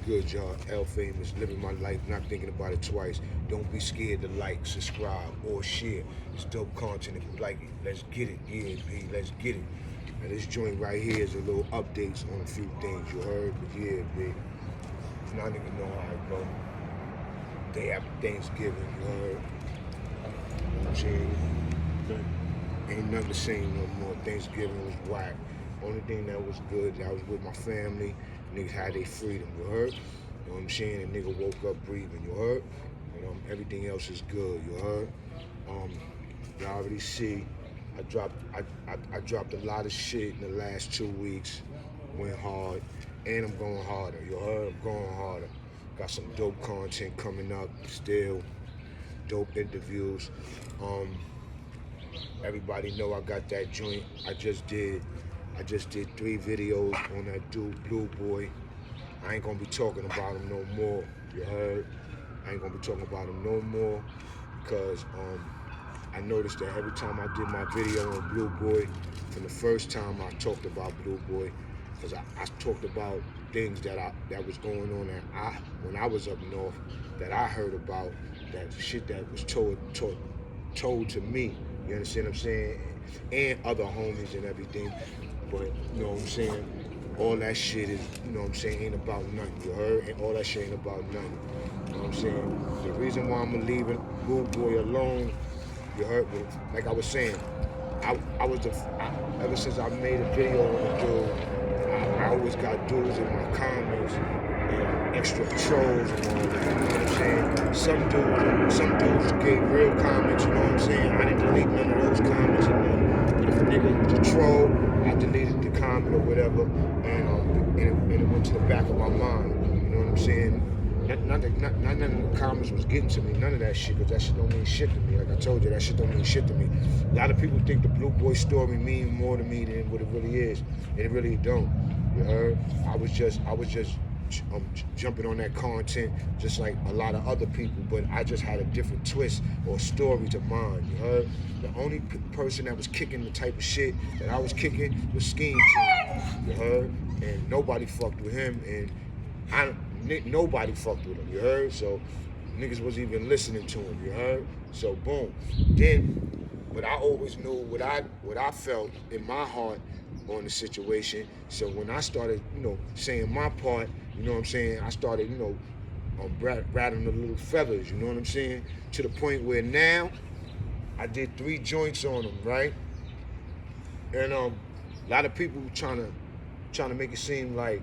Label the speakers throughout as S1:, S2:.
S1: good, y'all? L Famous, living my life, not thinking about it twice. Don't be scared to like, subscribe, or share. It's dope content. If you like it, let's get it. Yeah, B, let's get it. Now this joint right here is a little updates on a few things, you heard? But yeah, B, now nigga know how it go. Day after Thanksgiving, you heard? You know what I'm saying? Ain't nothing the same no more. Thanksgiving was whack. Only thing that was good, I was with my family. Niggas had their freedom, you heard? You know what I'm saying? A nigga woke up breathing, you heard? Everything else is good, you heard? Y'all already see, I dropped a lot of shit in the last 2 weeks. Went hard, and I'm going harder, you heard? I'm going harder. Got some dope content coming up still. Dope interviews. Everybody know I got that joint. I just did 3 videos on that dude, Blue Boy. I ain't gonna be talking about him no more, you heard? I ain't gonna be talking about him no more because I noticed that every time I did my video on Blue Boy, from the first time I talked about Blue Boy, because I talked about things that was going on when I was up north, that I heard about, that shit that was told to me, you understand what I'm saying? And other homies and everything. But, you know what I'm saying? All that shit is, you know what I'm saying, ain't about nothing, you heard? And all that shit ain't about nothing. You know what I'm saying? The reason why I'm leaving Blue Boy alone, you heard me, like I was saying, ever since I made a video on the dude, I always got dudes in my comments, and extra trolls and all that, you know what I'm saying? Some dudes gave real comments, you know what I'm saying? I didn't delete none of those comments or nothing. But if a nigga was a troll, I deleted the comment or whatever, and it went to the back of my mind, you know what I'm saying? None of the comments was getting to me, none of that shit, because that shit don't mean shit to me. Like I told you, that shit don't mean shit to me. A lot of people think the Blue Boy story mean more to me than what it really is, and it really don't. You heard? I was just jumping on that content just like a lot of other people, but I just had a different twist or story to mine, you heard? The only person that was kicking the type of shit that I was kicking was Scheme Team, you heard? And nobody fucked with him, and nobody fucked with him, you heard? So niggas wasn't even listening to him, you heard? So boom. Then, but I always knew what I felt in my heart on the situation. So when I started, saying my part, you know what I'm saying, I started, rattling the little feathers, you know what I'm saying? To the point where now I did 3 joints on them, right? And a lot of people trying to make it seem like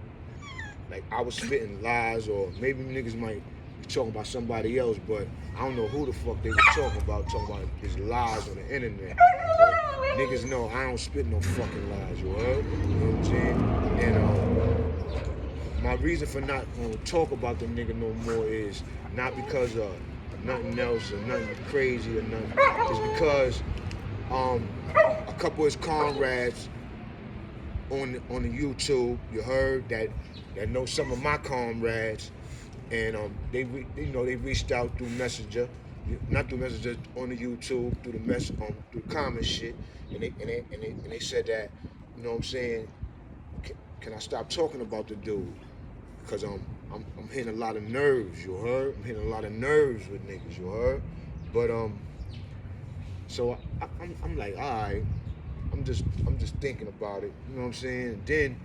S1: I was spitting lies, or maybe niggas might be talking about somebody else, but I don't know who the fuck they was talking about his lies on the internet. But niggas know I don't spit no fucking lies, you heard? You know what I'm saying? And my reason for not going to talk about the nigga no more is not because of nothing else or nothing crazy or nothing. It's because a couple of his comrades on the YouTube, you heard, that know some of my comrades, and they reached out through Messenger, not through Messenger, on the YouTube, through the comment shit, and they said that, you know what I'm saying, can I stop talking about the dude? Because I'm hitting a lot of nerves, you heard? I'm hitting a lot of nerves with niggas, you heard? But so I'm like, all right, I'm just thinking about it, you know what I'm saying? And then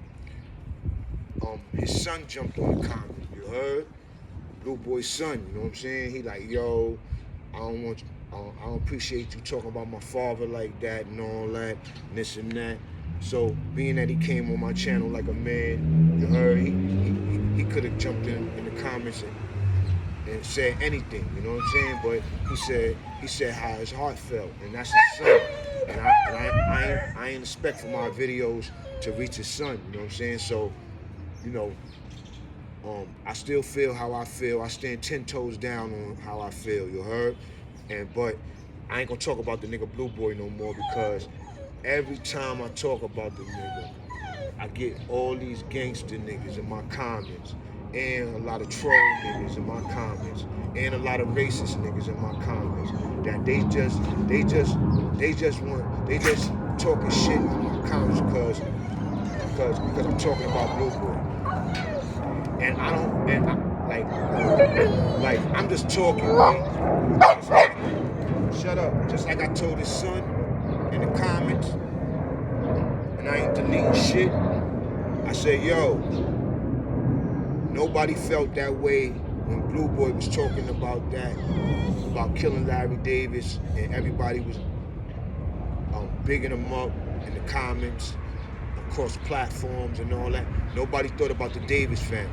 S1: his son jumped on the comment, you heard? Blue Boy's son, you know what I'm saying? He like, yo, I don't appreciate you talking about my father like that and all that, and this and that. So being that he came on my channel like a man, you heard, he could have jumped in the comments and said anything, you know what I'm saying? But he said how his heart felt, and that's his son. And I ain't expect for my videos to reach his son, you know what I'm saying? So, I still feel how I feel. I stand 10 toes down on how I feel, you heard? But I ain't gonna talk about the nigga Blue Boy no more, because every time I talk about the nigga, I get all these gangster niggas in my comments, and a lot of troll niggas in my comments, and a lot of racist niggas in my comments, that they just talking shit in my comments because I'm talking about Blue Boy. And I don't, and like I'm just talking, man. Shut up. Just like I told his son in the comments, and I ain't deleting shit. I said, yo, nobody felt that way when Blue Boy was talking about that, about killing Larry Davis, and everybody was bigging him up in the comments, across platforms and all that. Nobody thought about the Davis family.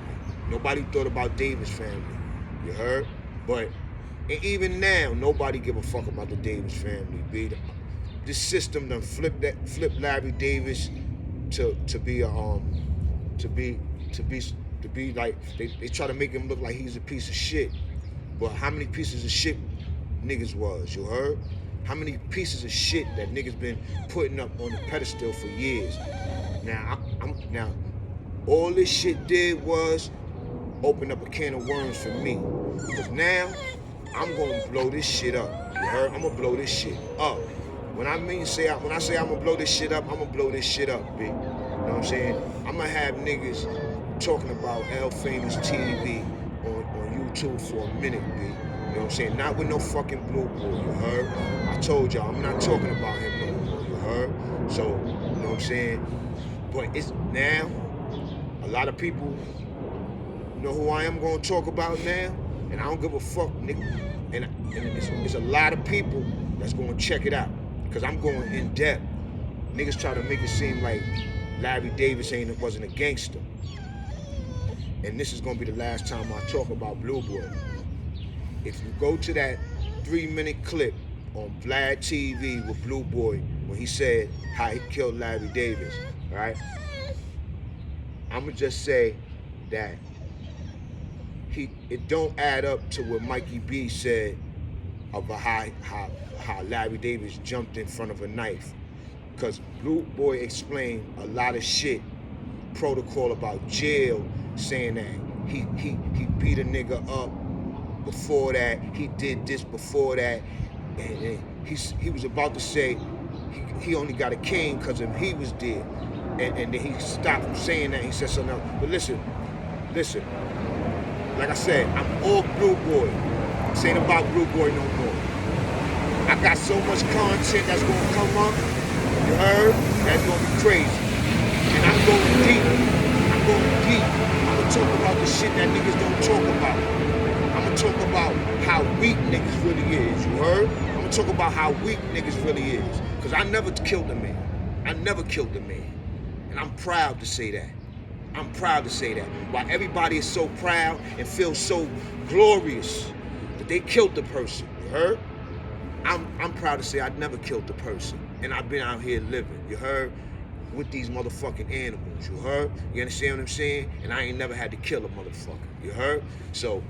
S1: Nobody thought about Davis family. You heard? But and even now, nobody give a fuck about the Davis family. This system done flipped Larry Davis to be like they try to make him look like he's a piece of shit. But how many pieces of shit niggas was? You heard? How many pieces of shit that niggas been putting up on the pedestal for years? Now, now, all this shit did was open up a can of worms for me. Because now, I'm gonna blow this shit up. You heard? I'm gonna blow this shit up. When I say I'm gonna blow this shit up, I'm gonna blow this shit up, B. You know what I'm saying? I'm gonna have niggas talking about L Famous TV on YouTube for a minute, B. You know what I'm saying? Not with no fucking Blue Boy, you heard? I told y'all, I'm not talking about him no more, you heard? So, you know what I'm saying? But it's now, a lot of people know who I am going to talk about now, and I don't give a fuck, nigga. And it's a lot of people that's going to check it out, because I'm going in depth. Niggas try to make it seem like Larry Davis wasn't a gangster. And this is going to be the last time I talk about Blue Boy. If you go to that 3-minute clip on Vlad TV with Blue Boy when he said how he killed Larry Davis, right? I'm gonna just say that it don't add up to what Mikey B said about how Larry Davis jumped in front of a knife. Because Blue Boy explained a lot of shit, protocol about jail, saying that he beat a nigga up before that, he did this before that, and he was about to say he only got a cane because he was dead, and then he stopped from saying that. He said something else. But listen, like I said, I'm all Blue Boy. This ain't about Blue Boy no more. I got so much content that's gonna come up, you heard? That's gonna be crazy. And I'm going deep. I'm gonna talk about the shit that niggas don't talk about. I'm gonna talk about how weak niggas really is, you heard? I'm gonna talk about how weak niggas really is. Cause I never killed a man. I never killed a man. And I'm proud to say that. I'm proud to say that. While everybody is so proud and feels so glorious that they killed the person, you heard? I'm proud to say I never killed the person. And I've been out here living, you heard? With these motherfucking animals, you heard? You understand what I'm saying? And I ain't never had to kill a motherfucker, you heard? So,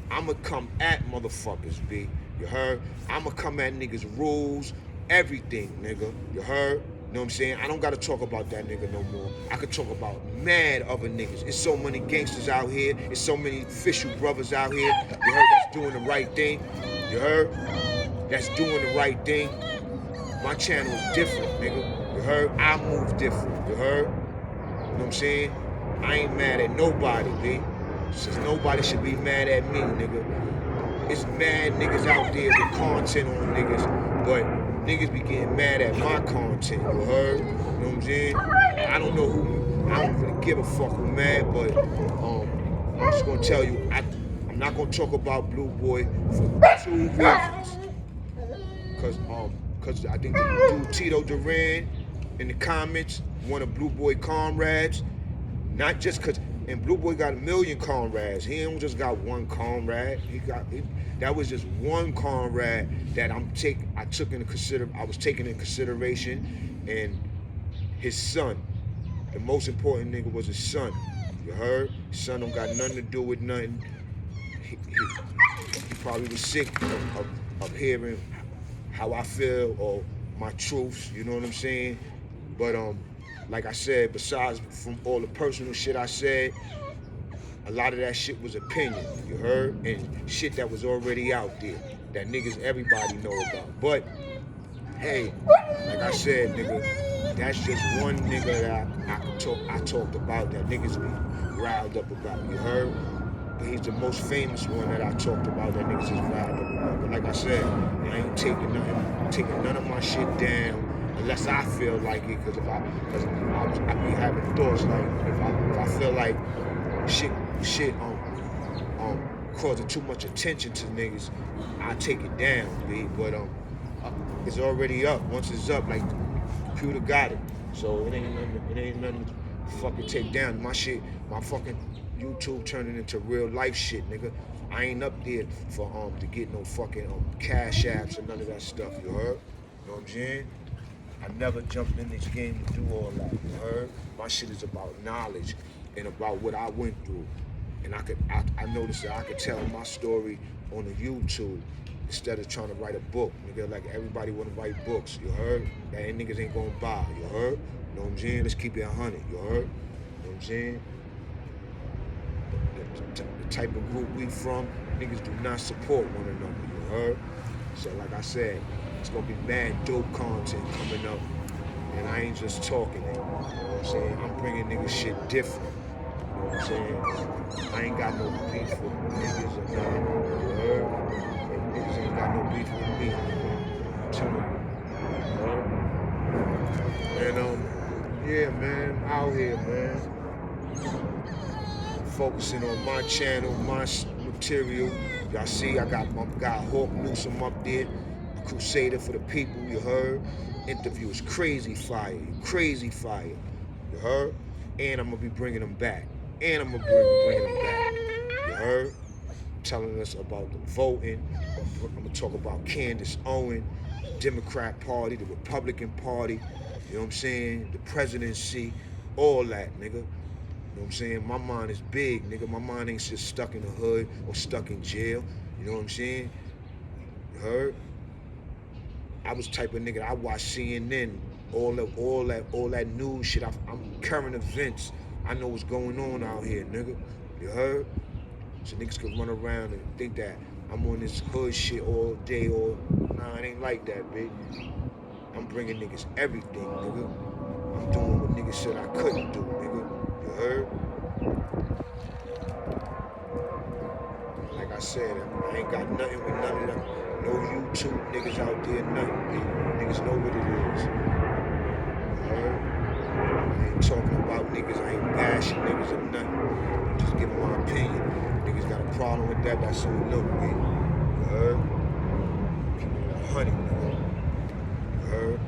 S1: I'ma come at motherfuckers, B. You heard? I'ma come at niggas' rules, everything, nigga. You heard? You know what I'm saying? I don't gotta talk about that nigga no more. I could talk about mad other niggas. It's so many gangsters out here. It's so many official brothers out here. You heard? That's doing the right thing. You heard? That's doing the right thing. My channel is different, nigga. You heard? I move different. You heard? You know what I'm saying? I ain't mad at nobody, B. Since nobody should be mad at me, nigga. It's mad niggas out there with content on niggas, but niggas be getting mad at my content, you heard? You know what I'm saying? I don't know who, I don't really give a fuck who mad, but I'm just gonna tell you, I'm not gonna talk about Blue Boy for 2 reasons. Cause I think the dude Tito Duran in the comments, one of Blue Boy comrades, not just cause, and Blue Boy got 1 million comrades. He don't just got one comrade. That was just one comrade that I was taking in consideration, and his son. The most important nigga was his son. You heard? His son don't got nothing to do with nothing. He probably was sick of hearing how I feel or my truths, you know what I'm saying? But like I said, besides from all the personal shit I said, a lot of that shit was opinion, you heard? And shit that was already out there, that niggas, everybody know about. But, hey, like I said, nigga, that's just one nigga that I talked about that niggas be riled up about. You heard? But he's the most famous one that I talked about that niggas is riled up about. But like I said, I ain't taking none of my shit down unless I feel like it. Cause I be having thoughts like if I feel like shit causing too much attention to niggas, I take it down, B. But it's already up. Once it's up, like computer got it. So it ain't nothing to fucking take down. My shit, my fucking YouTube turning into real life shit, nigga. I ain't up there for to get no fucking cash apps and none of that stuff, you heard? You know what I'm saying? I never jumped in this game to do all that, you heard? My shit is about knowledge and about what I went through. And I noticed that I could tell my story on the YouTube instead of trying to write a book. Nigga, like everybody wanna write books, you heard? That niggas ain't gonna buy, you heard? You know what I'm saying? Let's keep it 100, you heard? You know what I'm saying? The type of group we from, niggas do not support one another, you heard? So like I said, it's gonna be mad dope content coming up, and I ain't just talking it, you know what I'm saying? I'm bringing niggas shit different, you know what I'm saying? I ain't got no beef with niggas or nothing, you heard? And niggas ain't got no beef with me, I'm telling you, you know? And yeah, man, out here, man. Focusing on my channel, my material. Y'all see, I got my guy Hawk Newsom up there, a crusader for the people, you heard? Interview is crazy fire, you heard? And I'm gonna be bringing them back. And I'm gonna bringing them back, you heard? Telling us about the voting. I'm gonna talk about Candace Owen, Democrat Party, the Republican Party, you know what I'm saying? The presidency, all that, nigga. You know what I'm saying? My mind is big, nigga. My mind ain't just stuck in the hood or stuck in jail. You know what I'm saying? You heard? I was type of nigga, I watch CNN, all that news shit. I'm current events. I know what's going on out here, nigga. You heard? So niggas could run around and think that I'm on this hood shit all day, nah, it ain't like that, bitch. I'm bringing niggas everything, nigga. I'm doing what niggas said I couldn't do, nigga. You heard? Like I said, I ain't got nothing with none of them. No YouTube niggas out there, nothing. Niggas know what it is. You heard? I ain't talking about niggas, I ain't bashing niggas or nothing. I'm just giving my opinion. Niggas got a problem with that, that's on them, man. You heard? Keeping it 100, nigga. You heard?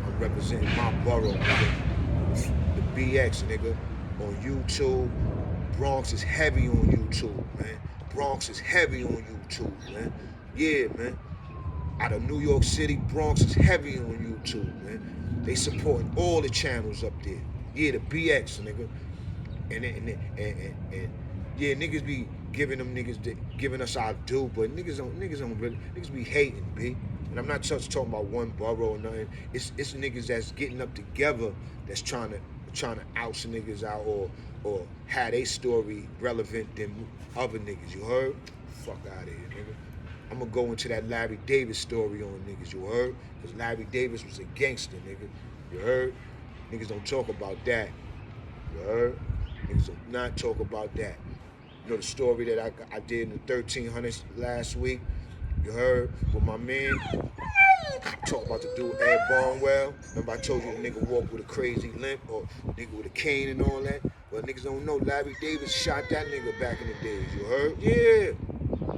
S1: I'm representing my borough, nigga. The BX, nigga. On YouTube. Bronx is heavy on YouTube, man. Bronx is heavy on YouTube, man. Yeah, man. Out of New York City, Bronx is heavy on YouTube, man. They supporting all the channels up there. Yeah, the BX, nigga. And yeah, niggas be giving us our due, but niggas be hating, B. And I'm not just talking about one borough or nothing. It's niggas that's getting up together that's trying to out some niggas out or have they story relevant than other niggas, you heard? Fuck out of here, nigga. I'm gonna go into that Larry Davis story on niggas, you heard? Because Larry Davis was a gangster, nigga. You heard? Niggas don't talk about that. You heard? Niggas do not talk about that. You know the story that I did in the 1300s last week? You heard? With my man, talk about the dude Ed Barnwell. Remember I told you the nigga walked with a crazy limp or nigga with a cane and all that? Well, niggas don't know Larry Davis shot that nigga back in the days, you heard? Yeah,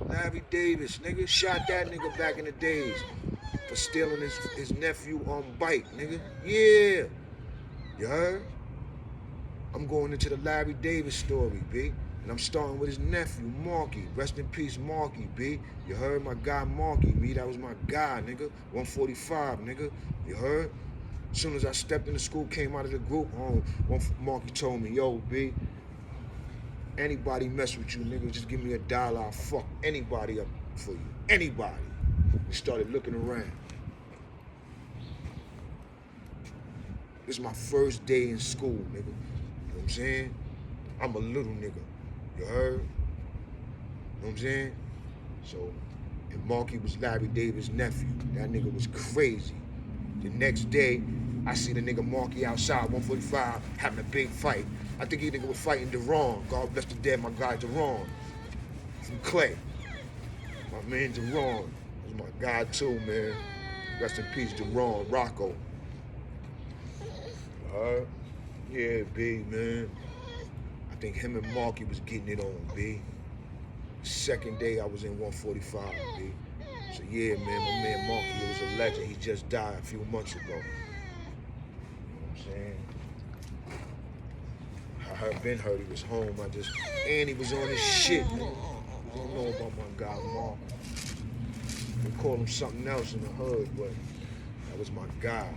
S1: Larry Davis, nigga, shot that nigga back in the days for stealing his nephew on bike, nigga. Yeah, you heard? I'm going into the Larry Davis story, B. And I'm starting with his nephew, Marky. Rest in peace, Marky, B. You heard? My guy, Marky, B. That was my guy, nigga. 145, nigga. You heard? As soon as I stepped into school, came out of the group home, Marky told me, yo, B, anybody mess with you, nigga, just give me $1. I'll fuck anybody up for you. Anybody. We started looking around. This is my first day in school, nigga. You know what I'm saying? I'm a little nigga. You heard? You know what I'm saying? So, and Marky was Larry Davis' nephew. That nigga was crazy. The next day, I see the nigga Marky outside, 145, having a big fight. I think he nigga was fighting Deron. God bless the dead, my guy Deron from Clay. My man Deron is my guy too, man. Rest in peace, Deron, Rocco. Yeah, B, man. I think him and Marky was getting it on, B. Second day I was in 145, B. So yeah, man, my man Marky was a legend. He just died a few months ago. You know what I'm saying? Ben heard he was home. And he was on his shit, man. I don't know about my guy Mark. They call him something else in the hood, but that was my guy.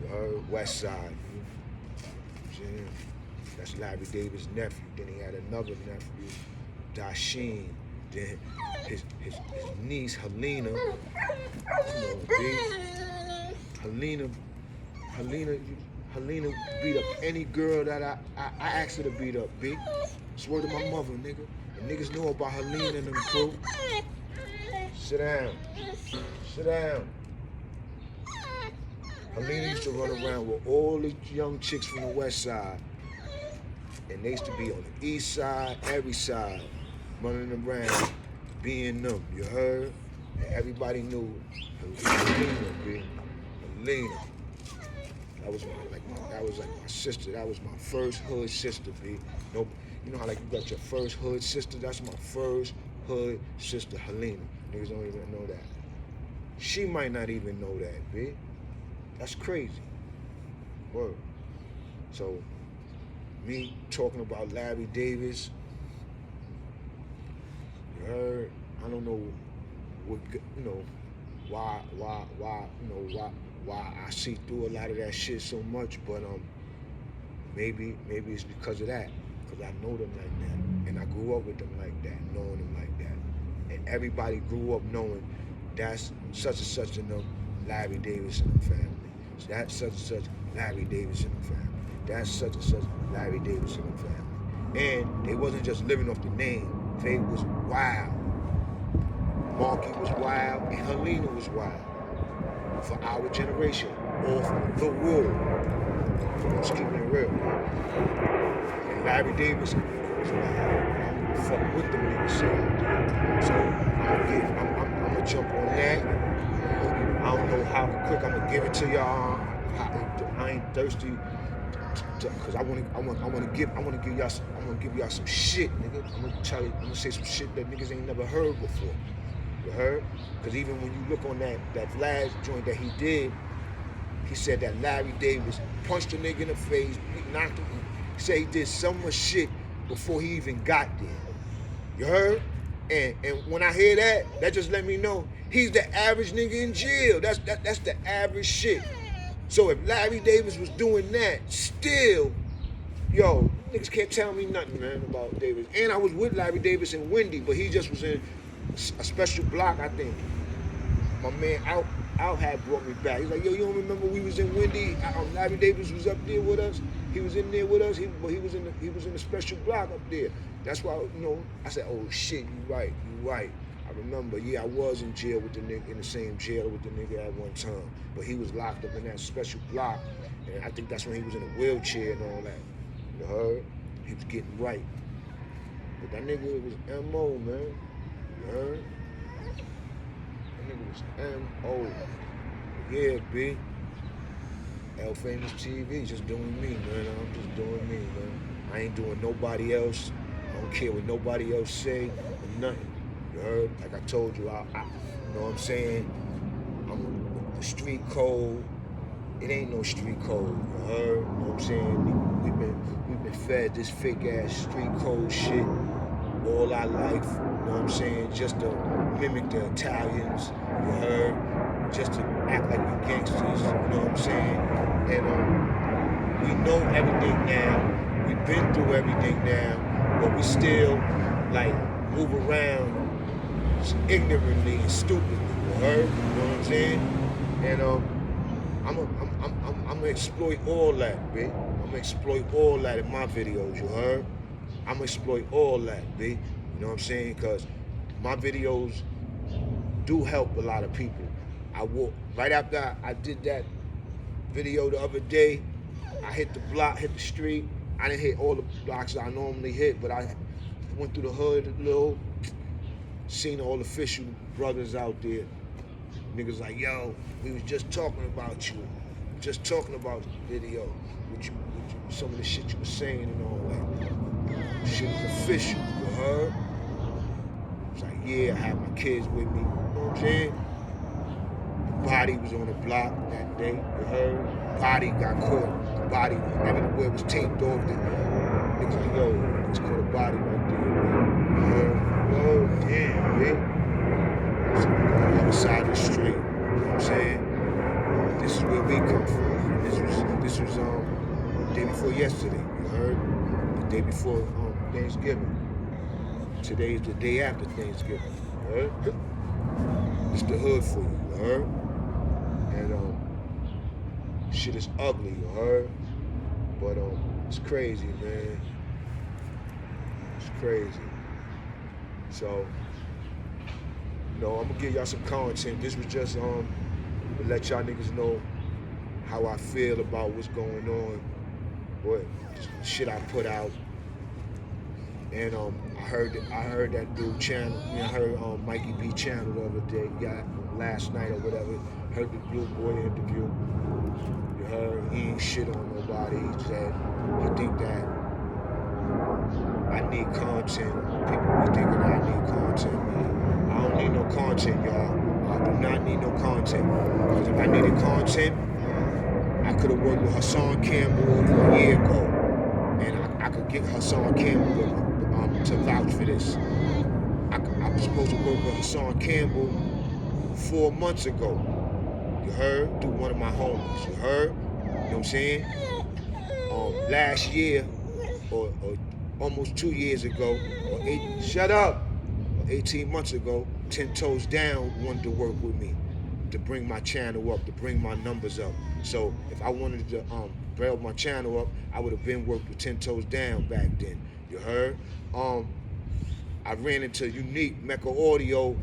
S1: You heard? West Side. You know what I'm saying? That's Larry Davis' nephew. Then he had another nephew, Dasheen. Then his niece, Helena. Come on, B. Helena beat up any girl that I asked her to beat up, B. Swear to my mother, nigga. The niggas know about Helena and them crew. Sit down. Sit down. Helena used to run around with all the young chicks from the west side. And they used to be on the east side, every side, running around, being them, you heard? And everybody knew Helena, B. Helena. That was like my sister. That was my first hood sister, B. No, you know how like you got your first hood sister? That's my first hood sister, Helena. Niggas don't even know that. She might not even know that, B. That's crazy. Word. So, me talking about Larry Davis, you heard? I don't know what, you know, why I see through a lot of that shit so much, but maybe it's because of that, because I know them like that, and I grew up with them like that, knowing them like that, and everybody grew up knowing that's such and such in them, Larry Davis and them family. So that's such and such Larry Davis and them family. That's such and such Larry Davis and them family. And they wasn't just living off the name. They was wild. Marky was wild, and Helena was wild. For our generation, off the wall. I'm just keeping it real. And Larry Davis was wild. I don't give a fuck what them niggas say out there. So I'm gonna jump on that. I don't know how quick I'm gonna give it to y'all. I ain't thirsty, cause I wanna give y'all some shit, nigga. I'm gonna say some shit that niggas ain't never heard before. You heard? Because even when you look on that last joint that he did, he said that Larry Davis punched a nigga in the face, knocked him. He said he did so much shit before he even got there. You heard? And when I hear that just let me know he's the average nigga in jail. That's the average shit. So if Larry Davis was doing that, still, yo, niggas can't tell me nothing, man, about Davis. And I was with Larry Davis and Wendy, but he just was in a special block, I think. My man Out had brought me back. He's like, yo, you don't remember we was in Wendy? Larry Davis was up there with us. He was in there with us. He was in the special block up there. That's why, you know, I said, oh shit, you right. I remember, yeah, I was in jail with the nigga, in the same jail with the nigga at one time. But he was locked up in that special block. And I think that's when he was in a wheelchair and all that. You heard? He was getting right. But that nigga was M.O., man. You heard? That nigga was M.O. Yeah, B. L Famous TV, just doing me, man. I'm just doing me, man. I ain't doing nobody else. I don't care what nobody else say or nothing. You heard? Like I told you, I you know what I'm saying? The street code, it ain't no street code. You heard? You know what I'm saying? We've been fed this fake ass street code shit all our life. You know what I'm saying? Just to mimic the Italians. You heard? Just to act like we gangsters. You know what I'm saying? And we know everything now. We've been through everything now, but we still like move around ignorantly and stupidly. You heard? You know what I'm saying? And I'm gonna exploit all that, B. I'm gonna exploit all that in my videos. You heard? I'm gonna exploit all that, B. You know what I'm saying? Because my videos do help a lot of people. Right after I did that video the other day, I hit the block, hit the street, I didn't hit all the blocks I normally hit, but I went through the hood a little, seen all the official brothers out there. Niggas like, yo, we was just talking about you, just talking about the video, some of the shit you was saying and all that. Shit was official, you heard? It's like, yeah, I had my kids with me, you know what I'm saying? The body was on the block that day, you heard? Body got caught, the body, everywhere was taped off. Niggas like, yo, niggas caught a body right there, man. You heard? Oh, damn, man. So on the other side of the street, you know what I'm saying? This is where we come from. This was the day before yesterday, you heard? The day before Thanksgiving. Today's the day after Thanksgiving, you heard? It's the hood for you, you heard? And shit is ugly, you heard? But it's crazy, man. It's crazy. So, you know, I'm gonna give y'all some content. This was just to let y'all niggas know how I feel about what's going on, what shit I put out. And I heard that dude channel. I heard Mikey B channel the other day. Got last night or whatever. Heard the Blue Boy interview. You heard he ain't shit on nobody. He said he think that I need content. People be thinking that I need content, man. I don't need no content, y'all. I do not need no content. Because if I needed content, I could have worked with Hassan Campbell over a year ago. And I could get Hassan Campbell to vouch for this. I was supposed to work with Hassan Campbell 4 months ago. You heard? Through one of my homies. You heard? You know what I'm saying? Last year, or almost 2 years ago, or 18 months ago, 10 Toes Down wanted to work with me to bring my channel up, to bring my numbers up. So if I wanted to build my channel up, I would have been worked with 10 Toes Down back then. You heard? I ran into Unique Mecca Audio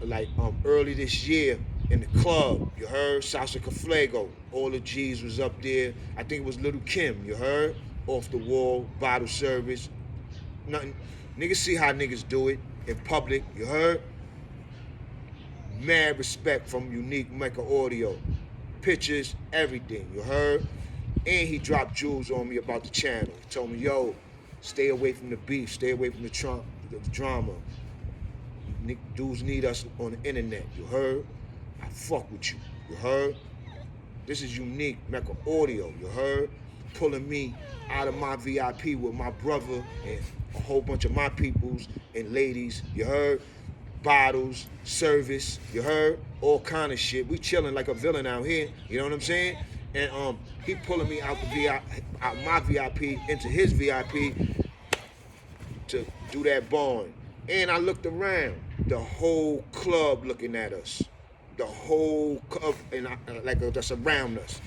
S1: like early this year in the club. You heard? Sasha Caflago. All the G's was up there. I think it was Little Kim. You heard? Off the wall, bottle service. Nothing. Niggas see how niggas do it in public. You heard? Mad respect from Unique Mecca Audio. Pictures, everything. You heard? And he dropped jewels on me about the channel. He told me, yo, stay away from the beef, stay away from the drama. Dudes need us on the internet, you heard? I fuck with you, you heard? This is Unique Mecca Audio, you heard? Pulling me out of my VIP with my brother and a whole bunch of my peoples and ladies, you heard? Bottles, service, you heard? All kind of shit. We chilling like a villain out here, you know what I'm saying? And he pulling me out my VIP into his VIP to do that bond. And I looked around, the whole club looking at us. The whole club, and that's around us.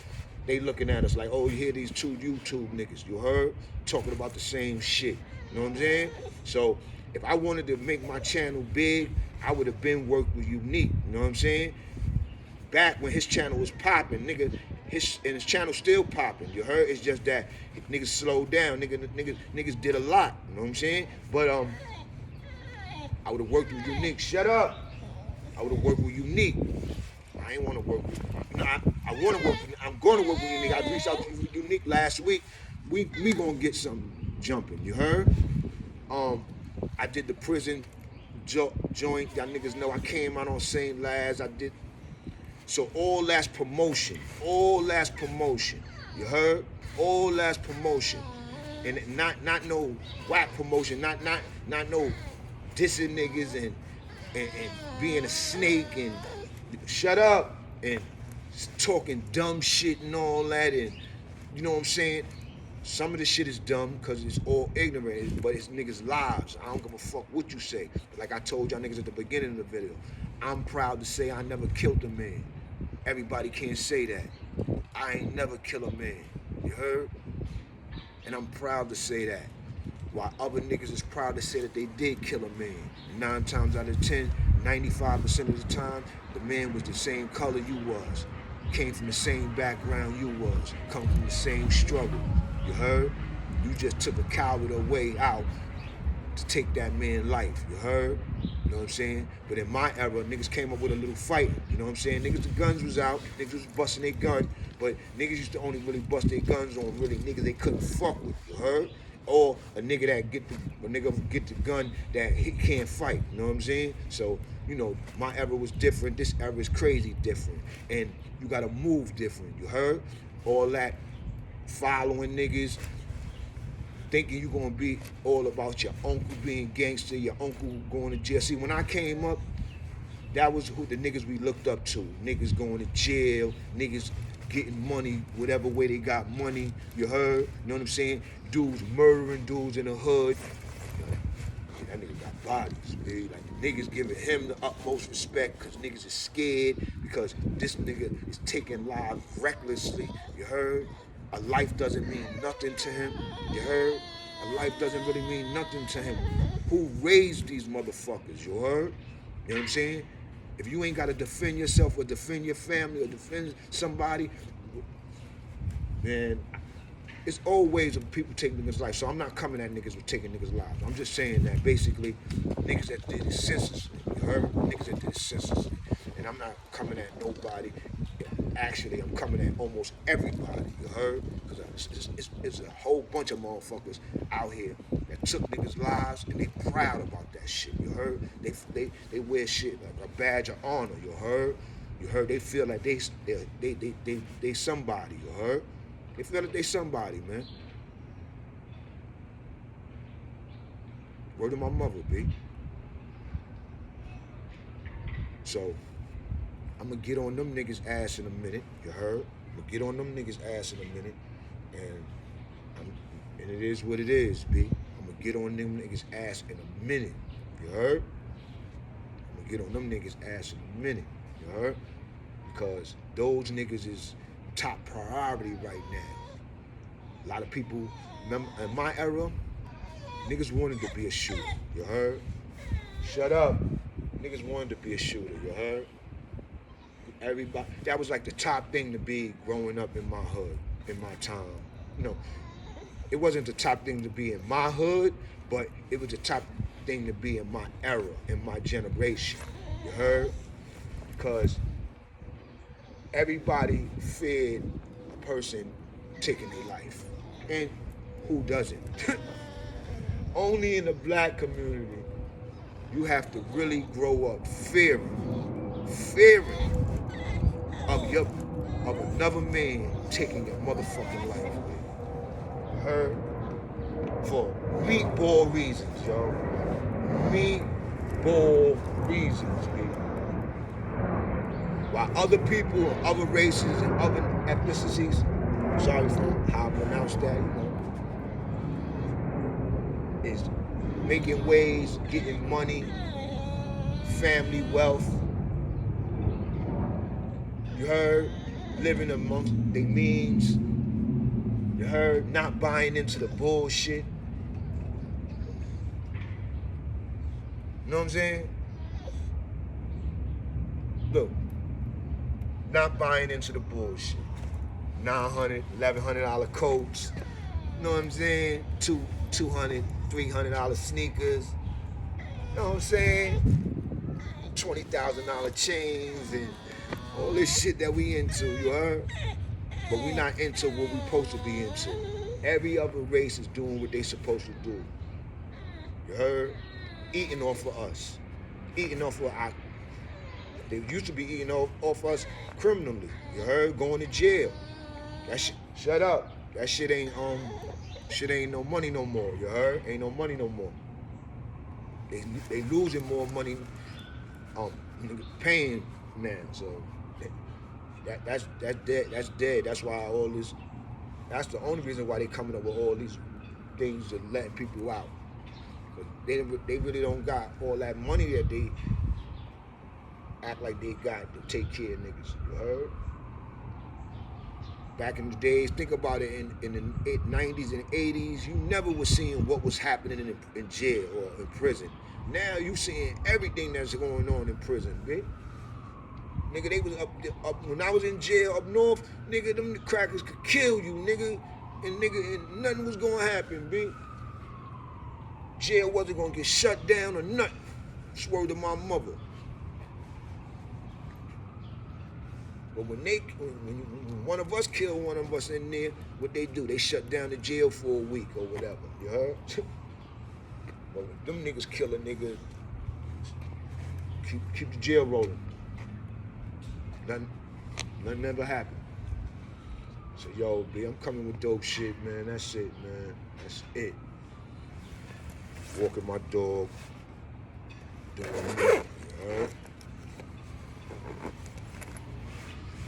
S1: They looking at us like, oh, you hear these two YouTube niggas, you heard? Talking about the same shit, you know what I'm saying? So if I wanted to make my channel big, I would have been worked with Unique, you know what I'm saying? Back when his channel was popping, nigga, his channel still popping, you heard? It's just that niggas slowed down, niggas did a lot, you know what I'm saying? But I would have worked with Unique. Shut up! I would have worked with Unique. I ain't want to work with, you know, I want to work with, I'm going to work with Unique. I reached out to Unique last week. We gonna get something jumping, you heard? I did the prison joint. Y'all niggas know I came out on St. Laz. I did. So all that's promotion. All that's promotion. You heard? All that's promotion. And not no whack promotion. Not no dissing niggas and being a snake and shut up and talking dumb shit and all that, and you know what I'm saying? Some of the shit is dumb because it's all ignorant, but it's niggas' lives. I don't give a fuck what you say. Like I told y'all niggas at the beginning of the video, I'm proud to say I never killed a man. Everybody can't say that. I ain't never kill a man. You heard? And I'm proud to say that. While other niggas is proud to say that they did kill a man. 9 times out of 10, 95% of the time, the man was the same color you was. Came from the same background you was. Come from the same struggle. You heard? You just took a coward way out to take that man's life. You heard? You know what I'm saying? But in my era, niggas came up with a little fight. You know what I'm saying? Niggas, the guns was out. Niggas was busting their gun. But niggas used to only really bust their guns on really niggas they couldn't fuck with. You heard? Or a nigga that get the gun that he can't fight. You know what I'm saying? So, you know, my era was different. This era is crazy different. And you gotta move different. You heard? All that following niggas, thinking you're gonna be all about your uncle being gangster, your uncle going to jail. See, when I came up, that was who the niggas we looked up to. Niggas going to jail, niggas getting money, whatever way they got money, you heard? You know what I'm saying? Dudes murdering dudes in the hood. That nigga got bodies, man. Like, the niggas giving him the utmost respect because niggas is scared because this nigga is taking lives recklessly, you heard? A life doesn't mean nothing to him, you heard? A life doesn't really mean nothing to him. Who raised these motherfuckers, you heard? You know what I'm saying? If you ain't got to defend yourself or defend your family or defend somebody, man, it's always people taking niggas' life. So I'm not coming at niggas with taking niggas' lives. I'm just saying that basically niggas that did it senselessly, you heard? Niggas that did it senselessly. And I'm not coming at nobody. Actually, I'm coming at almost everybody, you heard? Because it's a whole bunch of motherfuckers out here that took niggas' lives and they proud about that shit, you heard? They wear shit like a badge of honor, you heard? You heard? They feel like they somebody, you heard? They feel like they somebody, man. Word to my mother, B. So, I'm gonna get on them niggas' ass in a minute, you heard? I'm gonna get on them niggas' ass in a minute, and it is what it is, B. I'm gonna get on them niggas' ass in a minute, you heard? I'm gonna get on them niggas' ass in a minute, you heard? Because those niggas is top priority right now. A lot of people, remember, in my era, niggas wanted to be a shooter, you heard? Shut up. Niggas wanted to be a shooter, you heard? Everybody, that was like the top thing to be growing up in my hood, in my time. You know, it wasn't the top thing to be in my hood, but it was the top thing to be in my era, in my generation. You heard? Because everybody feared a person taking their life. And who doesn't? Only in the black community, you have to really grow up fearing of another man taking your motherfucking life. You heard? For meatball reasons, yo. Meatball reasons, man. While other people of other races and other ethnicities, sorry for how I pronounce that, you know, is making ways, getting money, family wealth. You heard? Living amongst their means. You heard? Not buying into the bullshit. You know what I'm saying? Look, not buying into the bullshit. $900, $1,100 coats. You know what I'm saying? $200, $300 sneakers. You know what I'm saying? $20,000 chains and all this shit that we into, you heard? But we not into what we supposed to be into. Every other race is doing what they supposed to do. You heard? Eating off of us. Eating off of our... They used to be eating off us criminally. You heard? Going to jail. That shit... Shut up. That shit ain't no money no more. You heard? Ain't no money no more. They losing more money paying now. So... That's dead. That's dead. That's why all this. That's the only reason why they coming up with all these things to letting people out. They really don't got all that money that they act like they got to take care of niggas. You heard? Back in the days, think about it. In the 90s and 80s, you never was seeing what was happening in jail or in prison. Now you seeing everything that's going on in prison, bitch. Nigga, they was up when I was in jail up north, nigga, them crackers could kill you, nigga. and nigga, and nothing was gonna happen, B. Jail wasn't gonna get shut down or nothing. Swear to my mother. But when one of us killed one of us in there, what they do? They shut down the jail for a week or whatever. You heard? But when them niggas kill a nigga, keep the jail rolling. Nothing ever happened. So yo, B, I'm coming with dope shit, man. That's it, man. That's it. Walking my dog. Doing me. Alright?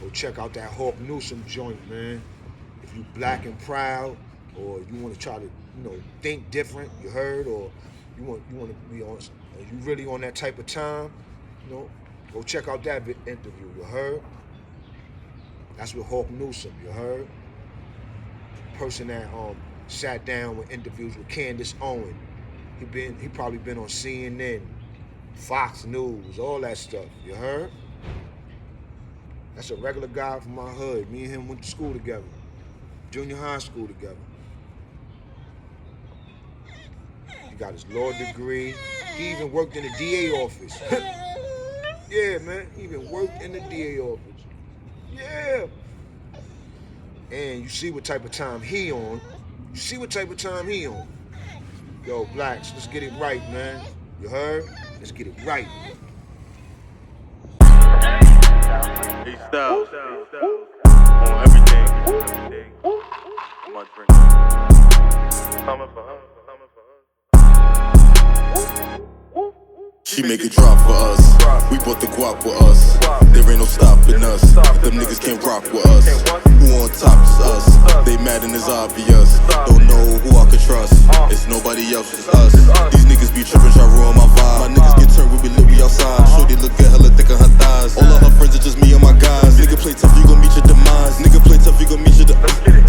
S1: Go check out that Hawk Newsome joint, man. If you black and proud, or you want to try to, think different, you heard, or you want to be on, are you really on that type of time, go check out that interview, you heard? That's with Hawk Newsome, you heard? Person that sat down with interviews with Candace Owen. He probably been on CNN, Fox News, all that stuff, you heard? That's a regular guy from my hood. Me and him went to school together, junior high school together. He got his law degree. He even worked in the DA office. Yeah, man, he even worked in the DA office. Yeah. And you see what type of time he on. Yo, blacks, let's get it right, man. You heard? Let's get it right.
S2: Hey, Styles. On everything. My drink. Coming for her.
S3: She make it drop for us. We bought the guap with us. There ain't no stopping us. Them niggas can't rock with us. Who on top is us? They mad and it's obvious. Don't know who I could trust. It's nobody else, it's us. These niggas be tripping, try ruin my vibe. My niggas get turned when we lit, we outside. Shorty look good, hella thick on her thighs. All of her friends are just me and my guys. Nigga play tough, you gon' meet your demise. Nigga play tough, you gon' meet your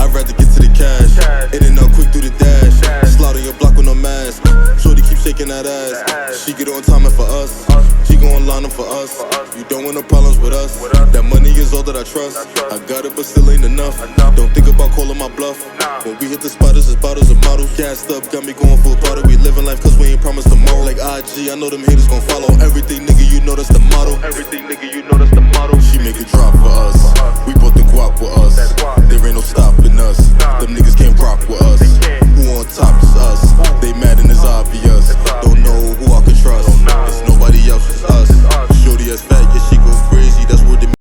S3: I'd rather get to the cash. In and out quick through the dash. Slide on your block with no mask. Shorty keep shaking that ass. She get on timing for us. She gon' line up for us. You don't want no problems with us. That money is all that I trust. I got it, but still ain't enough. Don't think about calling my bluff. When we hit the spotters, it's bottles and models. Gassed up, got me going full throttle. We living life cause we ain't promised tomorrow. Like IG, I know them haters gon' follow. Everything, nigga, you know that's the motto. Everything, nigga, you know.